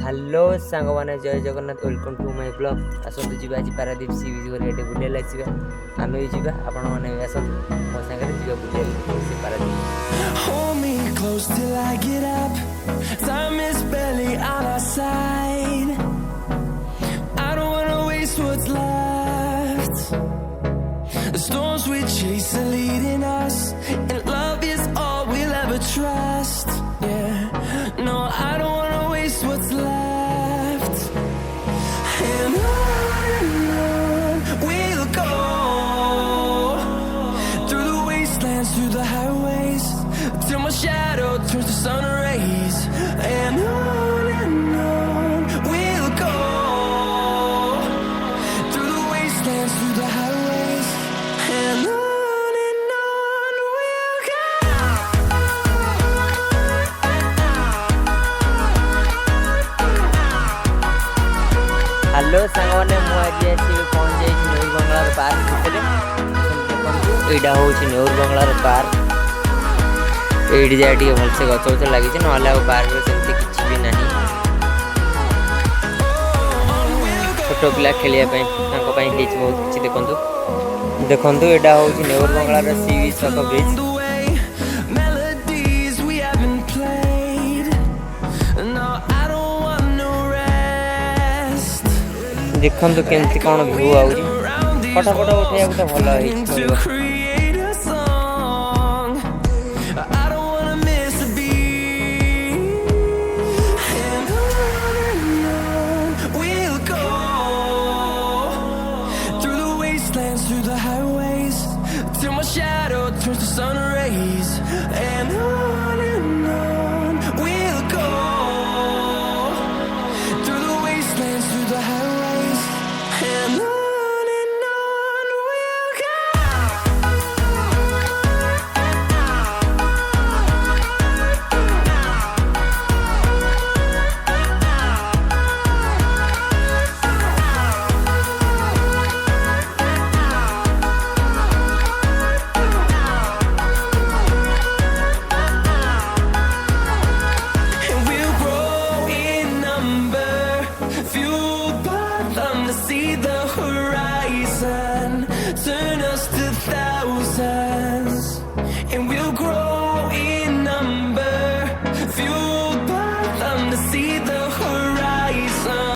Hello सांग मैंने जय Jagannath welcome to my blog आसतु जी आज पारादीप सी बीच को बुले आसवा आम भी जावा आपण मैंने आसतु मो सागर जी बुले से Paradip Hold me close till I get up. Time is barely on our side. I don't wanna waste what's left. The storms we chase are leading us, and love is all we'll ever trust. Yeah, no, I don't wanna waste what's left. And on we'll go, through the wastelands, through the highways, till my shadow turns to sun rays. And on we'll go, through the wastelands, through the highways. And on we'll go. Hello सांग मैंने मुझे पहुँच जाइए नेउर बंगलार park भितर देखो यहाँ हूँ नेउर बंगलार पार्क ये जाए टे भलसे गच गच लगी ना पार्क सेमती किसी भी ना छोट पिला खेलने बहुत किसी देखु देखु यहाँ हूँ नेउर बंगलार sea beach bridge Melodies we haven't played. No, I don't want no rest. देखु केमती कौन भ्यू आउट फटा फटा उठे भल